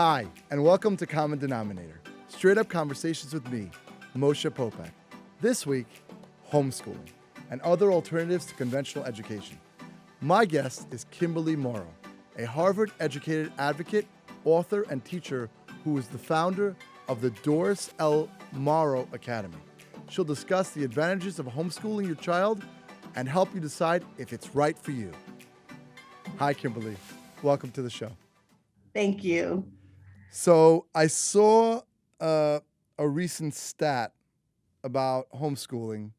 Hi, and welcome to Common Denominator, straight up conversations with me, Moshe Popak. This week, homeschooling and other alternatives to conventional education. My guest is Kimberly Morrow, a Harvard-educated advocate, author, and teacher who is the founder of the Doris L. Morrow Academy. She'll discuss the advantages of homeschooling your child and help you decide if it's right for you. Hi, Kimberly. Welcome to the show. Thank you. So I saw a recent stat about homeschooling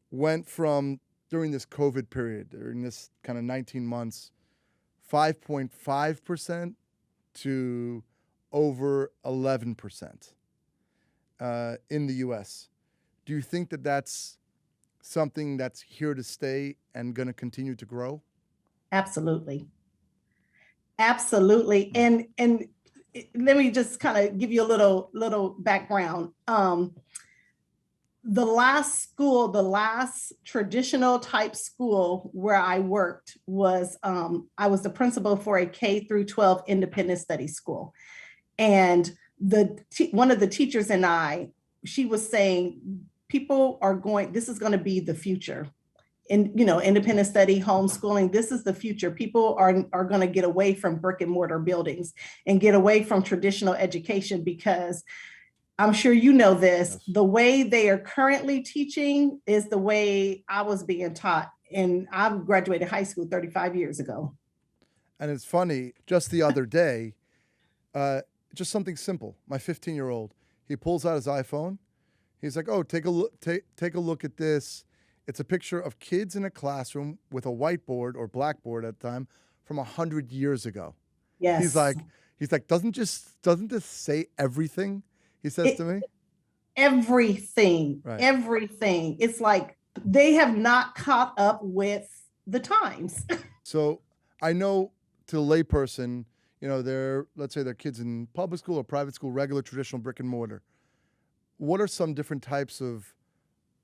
went from, during this COVID period, during this kind of 19 months, 5.5% to over 11% in the U.S. Do you think that that's something that's here to stay and going to continue to grow? Absolutely. Absolutely. And let me just kind of give you a little background. The last traditional type school where I worked was I was the principal for a K through 12 independent study school. And one of the teachers and she was saying, this is going to be the future. Independent study, homeschooling, this is the future. People are going to get away from brick and mortar buildings and get away from traditional education, because I'm sure you know this, Yes. The way they are currently teaching is the way I was being taught. And I graduated high school 35 years ago. And it's funny, just the other day, just something simple. My 15-year-old, he pulls out his iPhone. He's like, "Oh, take a look at this." It's a picture of kids in a classroom with a whiteboard or blackboard at the time from 100 years ago. Yes. He's like, doesn't this say everything? He says to me. Everything, Right. Everything. It's like they have not caught up with the times. So I know, to a layperson, let's say their kids in public school or private school, regular traditional brick and mortar. What are some different types of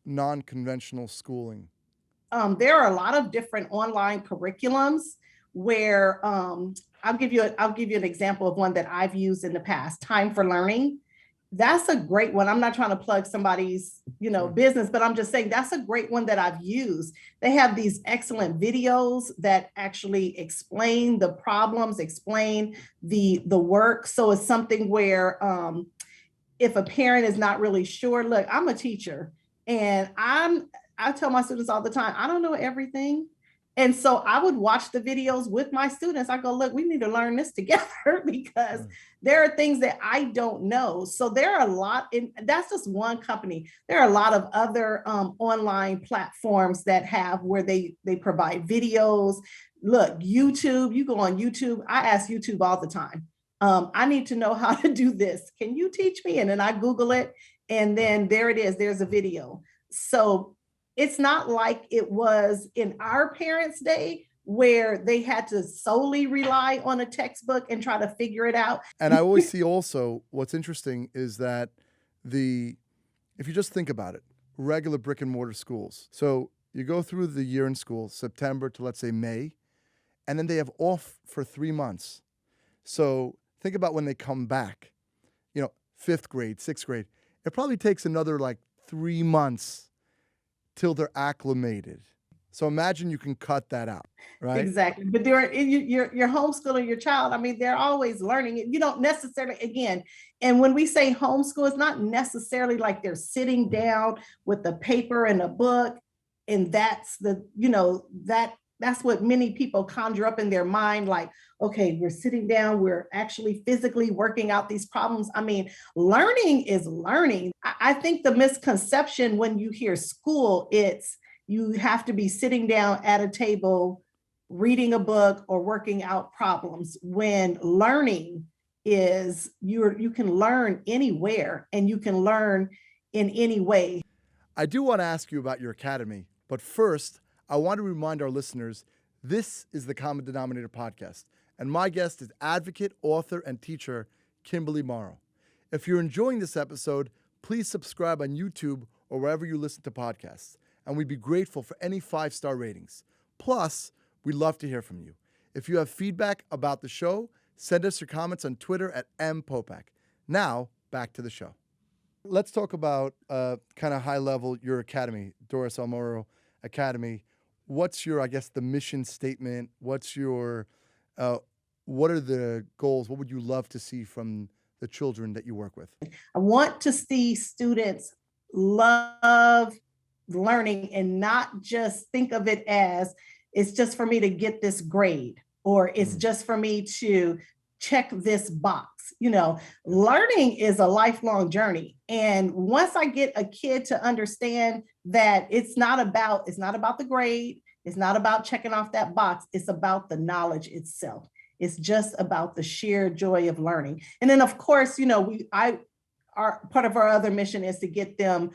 non-conventional schooling? There are a lot of different online curriculums where I'll give you an example of one that I've used in the past. Time for Learning. That's a great one. I'm not trying to plug somebody's, Sure. business, but I'm just saying that's a great one that I've used. They have these excellent videos that actually explain the problems, explain the work. So it's something where if a parent is not really sure, look, I'm a teacher and I tell my students all the time, I don't know everything. And so I would watch the videos with my students. I go, look, we need to learn this together because there are things that I don't know. So there are a lot, and that's just one company. There are a lot of other online platforms that have where they provide videos. Look, YouTube, you go on YouTube. I ask YouTube all the time. I need to know how to do this. Can you teach me? And then I Google it. And then there it is. There's a video. So it's not like it was in our parents' day where they had to solely rely on a textbook and try to figure it out. And I always see also, what's interesting is that if you just think about it, regular brick and mortar schools. So you go through the year in school, September to, let's say, May, and then they have off for 3 months. So think about when they come back, 5th grade, 6th grade. It probably takes another 3 months till they're acclimated. So imagine you can cut that out, right? Exactly. But you're homeschooling your child. I mean, they're always learning. You don't necessarily, again, and when we say homeschool, it's not necessarily like they're sitting down with a paper and a book. And that's that's what many people conjure up in their mind. Like, okay, we're sitting down, we're actually physically working out these problems. I mean, learning is learning. I think the misconception when you hear school, it's you have to be sitting down at a table, reading a book or working out problems, when learning is you can learn anywhere and you can learn in any way. I do want to ask you about your academy, but first, I want to remind our listeners, this is the Common Denominator podcast, and my guest is advocate, author, and teacher, Kimberly Morrow. If you're enjoying this episode, please subscribe on YouTube or wherever you listen to podcasts, and we'd be grateful for any 5-star ratings. Plus, we'd love to hear from you. If you have feedback about the show, Send us your comments on Twitter at @MPopak. Now, back to the show. Let's talk about kind of high level your academy, Doris L. Morrow Academy. What's your, I guess, the mission statement? What's your, what are the goals? What would you love to see from the children that you work with? I want to see students love learning and not just think of it as it's just for me to get this grade or it's Mm. just for me to check this box. You know, learning is a lifelong journey. And once I get a kid to understand that it's not about the grade, it's not about checking off that box, it's about the knowledge itself. It's just about the sheer joy of learning. And then of course, you know, our part of our other mission is to get them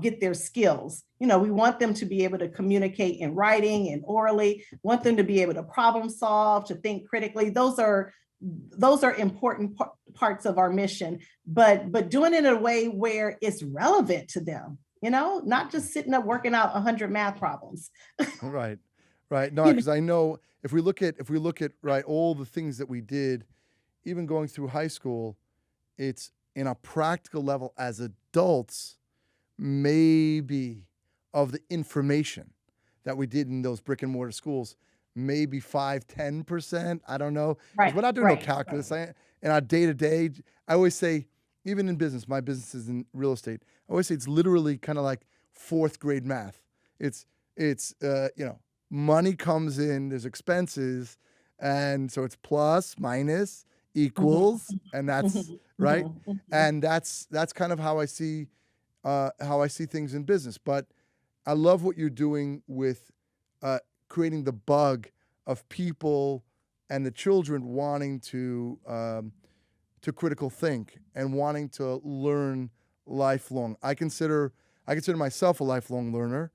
get their skills. You know, we want them to be able to communicate in writing and orally, want them to be able to problem solve, to think critically. Those are important parts of our mission, but doing it in a way where it's relevant to them, you know, not just sitting up working out 100 math problems. Right, right. No, You know, because I know if we look at right all the things that we did, even going through high school, it's in a practical level as adults, maybe of the information that we did in those brick and mortar schools, maybe 5-10%. I don't know. 'Cause right, we're not doing no right, calculus. In our day to day, I always say, even in business, my business is in real estate. I always say it's literally kind of like fourth grade math. It's money comes in, there's expenses, and so it's plus, minus, Mhm, equals, and that's right. mhm, mhm, mhm. And that's kind of how I see things in business. But I love what you're doing with creating the bug of people and the children wanting to critical think and wanting to learn lifelong. I consider myself a lifelong learner,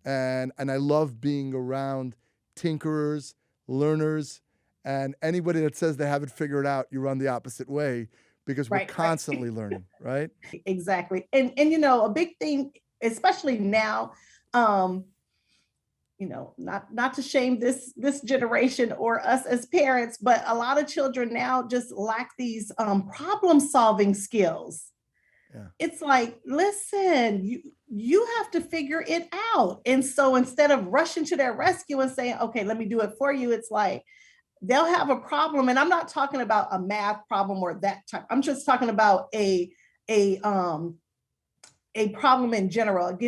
and I love being around tinkerers, learners, and anybody that says they haven't figured out, you run the opposite way because we're Right, right. constantly learning, right? Exactly. And you know, a big thing, especially now, um, you know, not to shame this generation or us as parents, but a lot of children now just lack these problem solving skills. Yeah. It's like, listen, you have to figure it out. And so instead of rushing to their rescue and saying, okay, let me do it for you, it's like they'll have a problem. And I'm not talking about a math problem or that type. I'm just talking about a um a problem in general.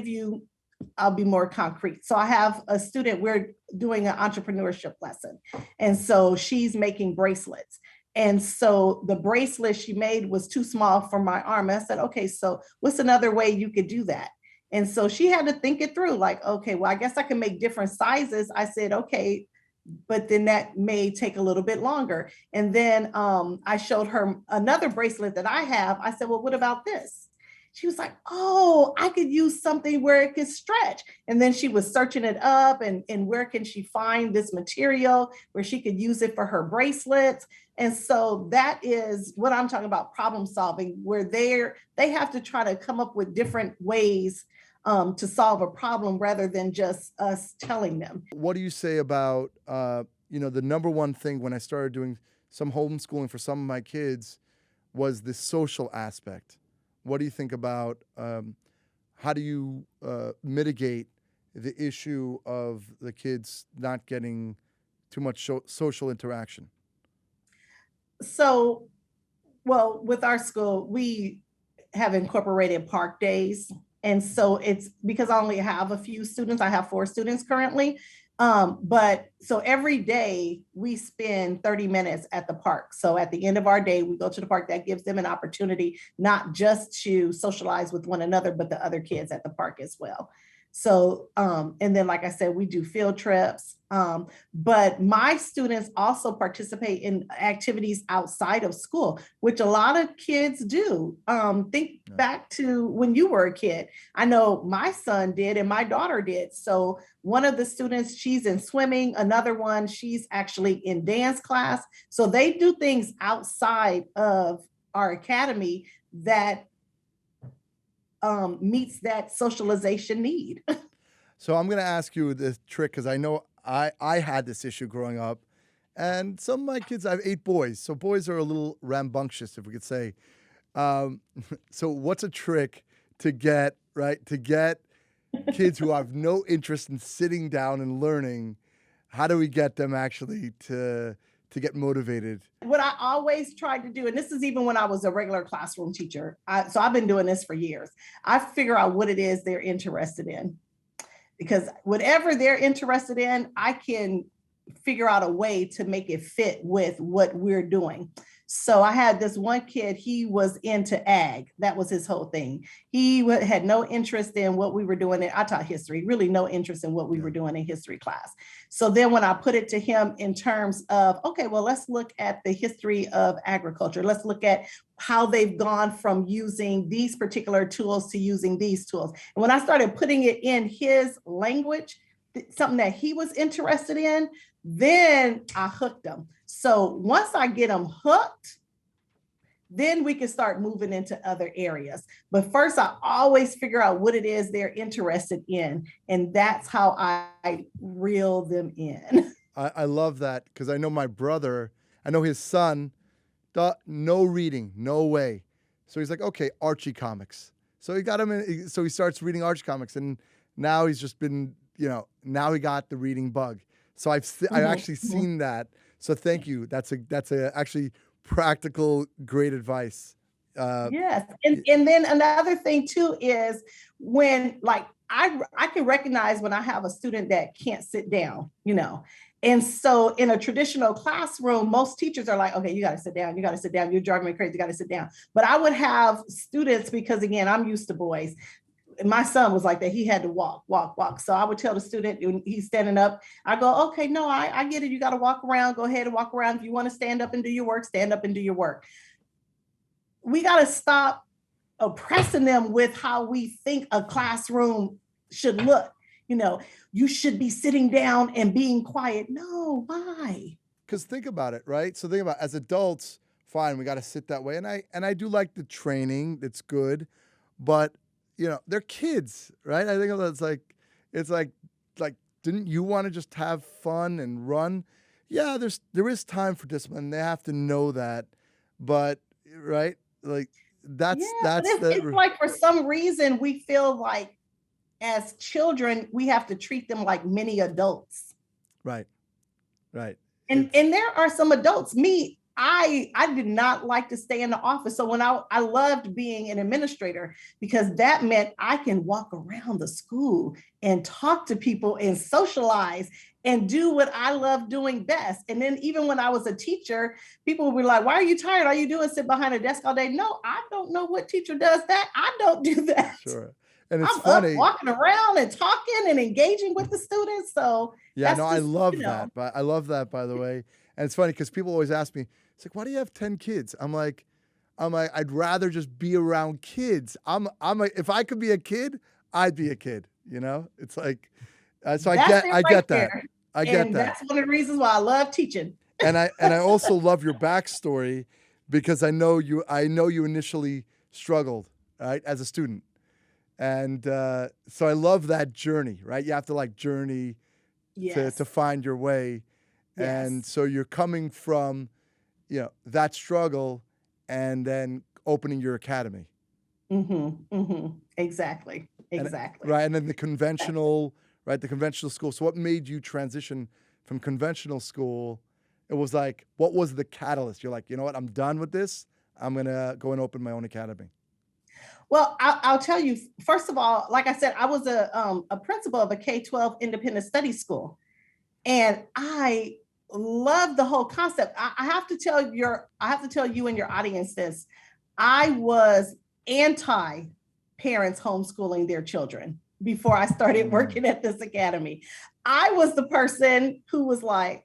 I'll be more concrete. So I have a student, we're doing an entrepreneurship lesson. And so she's making bracelets. And so the bracelet she made was too small for my arm. I said, okay, so what's another way you could do that? And so she had to think it through, like, okay, well, I guess I can make different sizes. I said, okay, but then that may take a little bit longer. And then I showed her another bracelet that I have. I said, well, what about this? She was like, oh, I could use something where it could stretch. And then she was searching it up and where can she find this material where she could use it for her bracelets. And so that is what I'm talking about, problem solving, where they have to try to come up with different ways to solve a problem rather than just us telling them. What do you say about the number one thing when I started doing some homeschooling for some of my kids was the social aspect? What do you think about how do you mitigate the issue of the kids not getting too much social interaction? So, well, with our school, we have incorporated park days. And so it's because I only have a few students, I have 4 students currently. But so every day we spend 30 minutes at the park. So at the end of our day, we go to the park. That gives them an opportunity not just to socialize with one another, but the other kids at the park as well. So, and then, like I said, we do field trips. But my students also participate in activities outside of school, which a lot of kids do. Think Yeah. back to when you were a kid. I know my son did and my daughter did. So one of the students, she's in swimming, another one, she's actually in dance class. So they do things outside of our academy that meets that socialization need. So I'm going to ask you this trick because I know I had this issue growing up, And some of my kids, I have 8 boys, so boys are a little rambunctious, if we could say. Um, so what's a trick to get kids who have no interest in sitting down and learning? How do we get them actually to get motivated? What I always tried to do, and this is even when I was a regular classroom teacher, so I've been doing this for years. I figure out what it is they're interested in, because whatever they're interested in, I can figure out a way to make it fit with what we're doing. So I had this one kid, he was into ag. That was his whole thing. He had no interest in what we were doing. I taught history, really no interest in what we Yeah. were doing in history class. So then when I put it to him in terms of, okay, well, let's look at the history of agriculture. Let's look at how they've gone from using these particular tools to using these tools. And when I started putting it in his language, something that he was interested in, then I hooked them. So once I get them hooked, then we can start moving into other areas. But first, I always figure out what it is they're interested in. And that's how I reel them in. I love that because I know my brother, I know his son, no reading, no way. So he's like, okay, Archie comics. So he got him in, so he starts reading Archie comics, and now he's just been, now he got the reading bug. So I've actually seen that. So thank you. That's a actually practical, great advice. Yes. And then another thing too is when like I can recognize when I have a student that can't sit down, And so in a traditional classroom, most teachers are like, okay, you got to sit down. You got to sit down. You're driving me crazy. You got to sit down. But I would have students, because again, I'm used to boys. My son was like that. He had to walk, walk, walk. So I would tell the student when he's standing up, I go, okay, no, I get it. You got to walk around. Go ahead and walk around. If you want to stand up and do your work, stand up and do your work. We got to stop oppressing them with how we think a classroom should look. You should be sitting down and being quiet. No, why? Because think about it, right? So think about as adults, fine, we got to sit that way, and I do like the training. It's good, but they're kids, right? I think it's like, didn't you want to just have fun and run? Yeah, there is time for discipline. They have to know that, but right, like that's it's like for some reason we feel like as children we have to treat them like mini adults. Right. And there are some adults. I did not like to stay in the office. So when I loved being an administrator, because that meant I can walk around the school and talk to people and socialize and do what I love doing best. And then even when I was a teacher, people would be like, why are you tired? All you do is sit behind a desk all day. No, I don't know what teacher does that. I don't do that. Sure. And it's I'm funny up walking around and talking and engaging with the students. So yeah, no, I love that. But I love that, by the way. And it's funny because people always ask me, it's like, why do you have 10 kids? I'm like, I'd rather just be around kids. If I could be a kid, I'd be a kid. It's like, so I get that. I get that. That's one of the reasons why I love teaching. And I also love your backstory because I know you initially struggled, right, as a student. And so I love that journey, right? You have to journey to find your way. Yes. And so you're coming from, that struggle and then opening your academy. Exactly. Right. And then the conventional school. So what made you transition from conventional school? It was like, what was the catalyst? You're like, you know what? I'm done with this. I'm going to go and open my own academy. Well, I'll tell you, first of all, like I said, I was a principal of a K-12 independent study school. And I love the whole concept. I have to tell you and your audience this. I was anti parents homeschooling their children before I started working at this academy. I was the person who was like,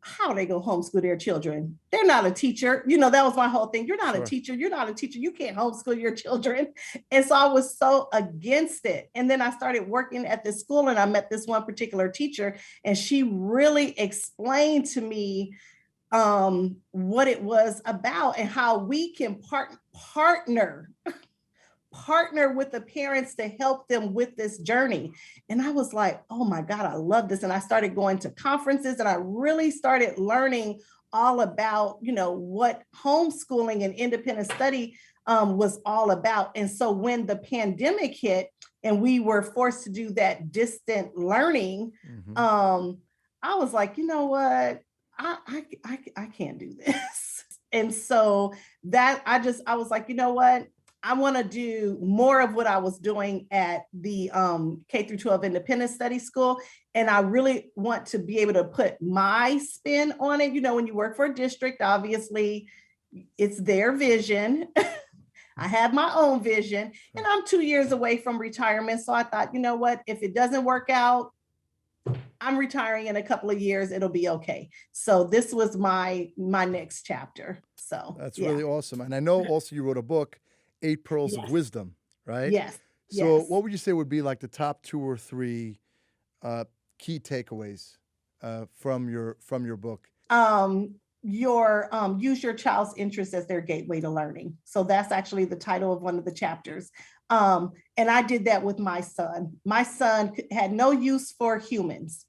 how are they going to homeschool their children? They're not a teacher. That was my whole thing. You're not a teacher. You're not a teacher. You can't homeschool your children. And so I was so against it. And then I started working at this school and I met this one particular teacher and she really explained to me what it was about and how we can partner partner with the parents to help them with this journey. And I was like, oh my God, I love this. And I started going to conferences and I really started learning all about, what homeschooling and independent study was all about. And so when the pandemic hit and we were forced to do that distant learning, I was like, you know what, I can't do this. And so that I was like, you know what, I want to do more of what I was doing at the K through 12 independent study school. And I really want to be able to put my spin on it. When you work for a district, obviously it's their vision. I have my own vision and I'm 2 years away from retirement. So I thought, you know what, if it doesn't work out, I'm retiring in a couple of years, it'll be okay. So this was my next chapter. So that's really awesome. And I know also you wrote a book, 8 Pearls of Wisdom, right? Yes. So what would you say would be like the top 2 or 3 key takeaways from your book? Use your child's interest as their gateway to learning. So that's actually the title of one of the chapters. And I did that with my son. My son had no use for humans.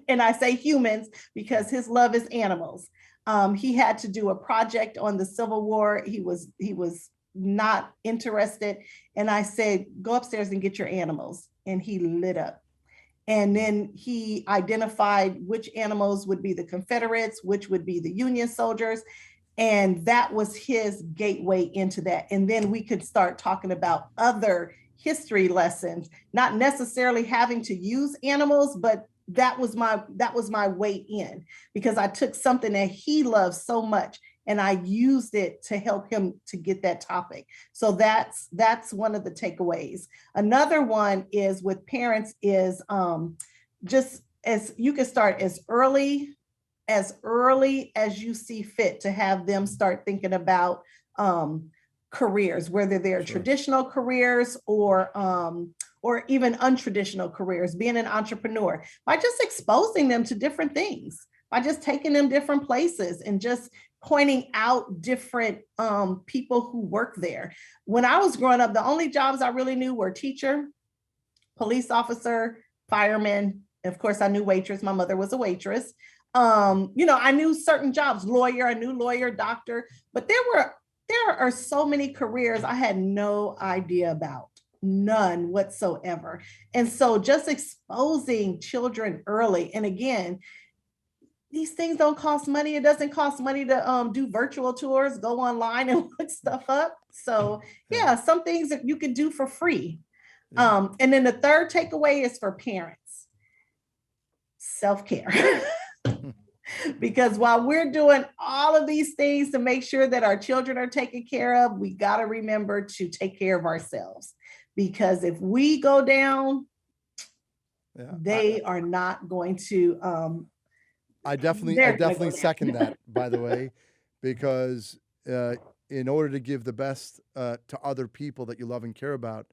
And I say humans because his love is animals. He had to do a project on the Civil War. He was not interested. And I said, go upstairs and get your animals. And he lit up. And then he identified which animals would be the Confederates, which would be the Union soldiers. And that was his gateway into that. And then we could start talking about other history lessons, not necessarily having to use animals, but that was my way in, because I took something that he loves so much and I used it to help him to get that topic. So that's one of the takeaways. Another one is with parents is just as you can start as early as you see fit to have them start thinking about careers, whether they're traditional careers or even untraditional careers, being an entrepreneur, by just exposing them to different things, by just taking them different places and just pointing out different people who work there. When I was growing up, the only jobs I really knew were teacher, police officer, fireman. And of course, I knew waitress. My mother was a waitress. I knew certain jobs, lawyer, I knew lawyer, doctor, but there are so many careers I had no idea about. None whatsoever. And so just exposing children early. And again, these things don't cost money. It doesn't cost money to do virtual tours, go online and look stuff up. So some things that you can do for free. And then the third takeaway is for parents, self-care. Because while we're doing all of these things to make sure that our children are taken care of, we got to remember to take care of ourselves. Because if we go down, they are not going to. I definitely second that, by the way, because in order to give the best to other people that you love and care about,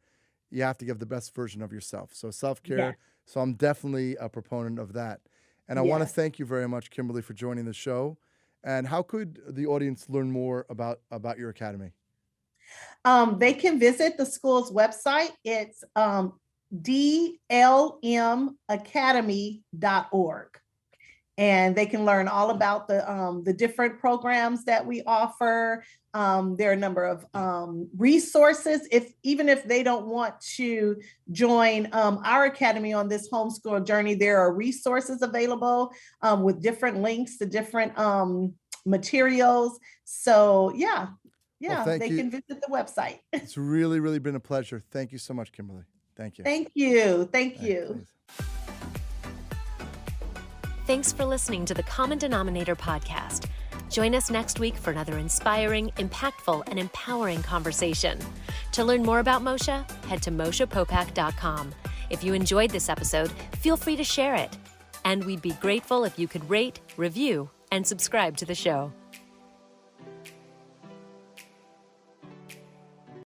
you have to give the best version of yourself. So self-care. Yeah. So I'm definitely a proponent of that. And I want to thank you very much, Kimberly, for joining the show. And how could the audience learn more about your academy? They can visit the school's website. It's dlmacademy.org. And they can learn all about the different programs that we offer. There are a number of resources. Even if they don't want to join our academy on this homeschool journey, there are resources available with different links to different materials. So well, they can visit the website. It's really, really been a pleasure. Thank you so much, Kimberly. Thank you. Thank you. Thank you. Thanks for listening to the Common Denominator podcast. Join us next week for another inspiring, impactful, and empowering conversation. To learn more about Moshe, head to moshepopak.com. If you enjoyed this episode, feel free to share it. And we'd be grateful if you could rate, review, and subscribe to the show.